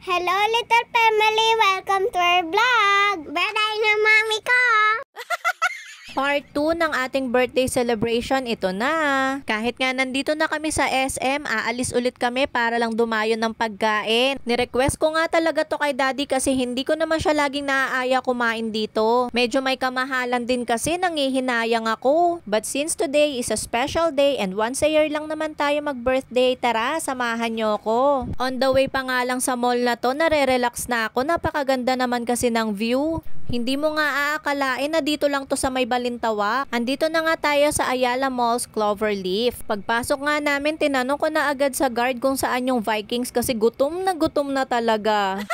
Hello, little family! Welcome to our vlog! Birthday na mami ko! Part 2 ng ating birthday celebration, ito na. Kahit nga nandito na kami sa SM, aalis ulit kami para lang dumayo ng pagkain. Nirequest ko nga talaga to kay daddy kasi hindi ko naman siya laging naaaya kumain dito. Medyo may kamahalan din kasi nangihinayang ako. But since today is a special day and once a year lang naman tayo mag-birthday, tara, samahan nyo ko. On the way pa nga lang sa mall na to, nare-relax na ako. Napakaganda naman kasi ng view. Hindi mo nga aakalain na dito lang to sa may Balintawak. Andito na nga tayo sa Ayala Malls Cloverleaf. Pagpasok nga namin, tinanong ko na agad sa guard kung saan yung Vikings kasi gutom na talaga.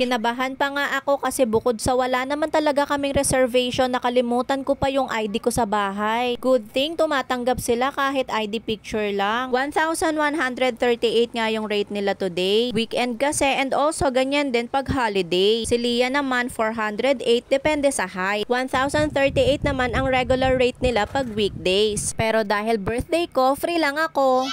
Kinabahan pa nga ako kasi bukod sa wala naman talaga kaming reservation, nakalimutan ko pa yung ID ko sa bahay. Good thing tumatanggap sila kahit ID picture lang. 1,138 nga yung rate nila today. Weekend kasi and also ganyan din pag holiday. Si Lia naman 408 depende sa height. 1,038 naman ang regular rate nila pag weekdays. Pero dahil birthday ko, free lang ako.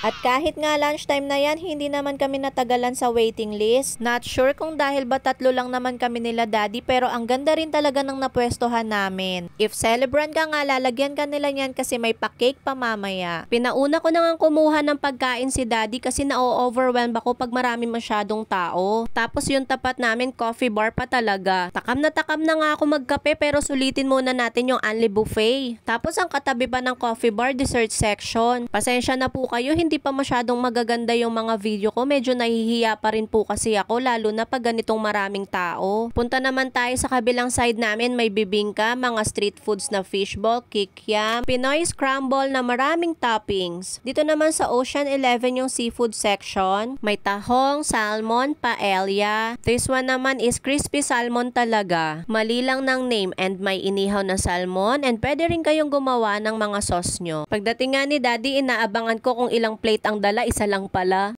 At kahit nga lunchtime na yan, hindi naman kami natagalan sa waiting list. Not sure kung dahil ba tatlo lang naman kami nila daddy, pero ang ganda rin talaga ng napwestohan namin. If celebrant ka nga, lalagyan ka nila yan kasi may pa-cake pa mamaya. Pinauna ko na nga kumuha ng pagkain si daddy kasi na-overwhelm ako pag marami masyadong tao. Tapos yung tapat namin, coffee bar pa talaga. Takam na nga ako magkape pero sulitin muna natin yung Unli Buffet. Tapos ang katabi pa ng coffee bar, dessert section. Pasensya na po kayo, hindi pa masyadong magaganda yung mga video ko. Medyo nahihiya pa rin po kasi ako, lalo na pag ganitong maraming tao. Punta naman tayo sa kabilang side namin, may bibingka, mga street foods na fishball, kikiam, Pinoy scramble na maraming toppings. Dito naman sa Ocean 11 yung seafood section. May tahong, salmon, paella. This one naman is crispy salmon talaga. Mali lang ng name and may inihaw na salmon and pwede rin kayong gumawa ng mga sauce nyo. Pagdating nga ni daddy, inaabangan ko kung ilang plate ang dala, isa lang pala.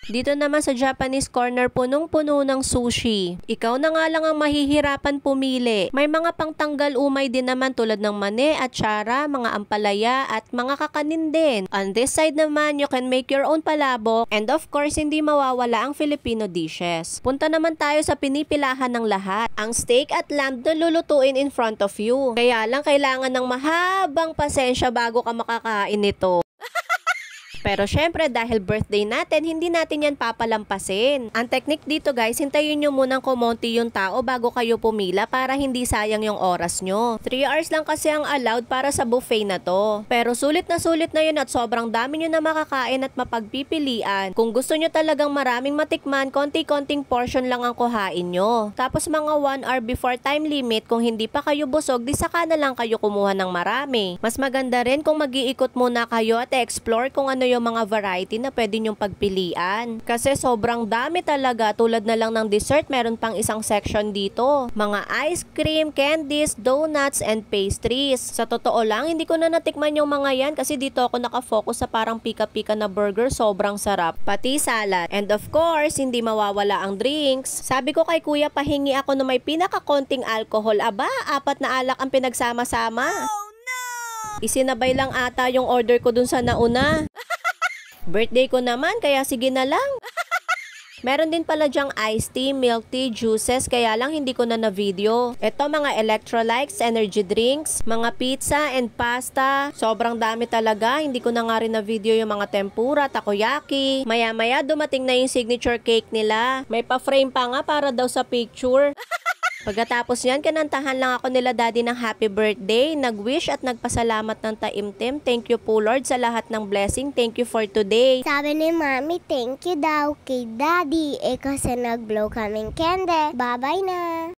Dito naman sa Japanese corner, punong-puno ng sushi. Ikaw na nga lang ang mahihirapan pumili. May mga pangtanggal umay din naman tulad ng mani, atsara, mga ampalaya, at mga kakanin din. On this side naman, you can make your own palabok. And of course, hindi mawawala ang Filipino dishes. Punta naman tayo sa pinipilahan ng lahat. Ang steak at lamb na lulutuin in front of you. Kaya lang kailangan ng mahabang pasensya bago ka makakain nito. Pero syempre dahil birthday natin, hindi natin yan papalampasin. Ang technique dito guys, hintayin nyo munang kumonti yung tao bago kayo pumila para hindi sayang yung oras nyo. 3 hours lang kasi ang allowed para sa buffet na to. Pero sulit na yun at sobrang dami nyo na makakain at mapagpipilian. Kung gusto nyo talagang maraming matikman, konti-konting portion lang ang kuhain nyo. Tapos mga 1 hour before time limit, kung hindi pa kayo busog, di saka na lang kayo kumuha ng marami. Mas maganda rin kung mag-iikot muna kayo at explore kung ano yung mga variety na pwede nyong pagpilian. Kasi sobrang dami talaga, tulad na lang ng dessert, meron pang isang section dito. Mga ice cream, candies, donuts, and pastries. Sa totoo lang, hindi ko na natikman yung mga yan kasi dito ako nakafocus sa parang pika-pika na burger, sobrang sarap. Pati salad. And of course, hindi mawawala ang drinks. Sabi ko kay kuya, pahingi ako na may pinakakonting alcohol. Aba, 4 na alak ang pinagsama-sama. Oh no! Isinabay lang ata yung order ko dun sa nauna. Birthday ko naman, kaya sige na lang. Meron din pala dyang iced tea, milk tea, juices, kaya lang hindi ko na na-video. Ito mga electrolytes, energy drinks, mga pizza and pasta. Sobrang dami talaga, hindi ko na nga rin na-video yung mga tempura, takoyaki. Maya-maya dumating na yung signature cake nila. May pa-frame pa nga para daw sa picture. Pagkatapos yan, kinantahan lang ako nila daddy ng happy birthday, nag-wish at nagpasalamat ng taimtim. Thank you po Lord sa lahat ng blessing. Thank you for today. Sabi ni mami, thank you daw kay daddy. Kasi nag-blow kaming candle. Bye-bye na!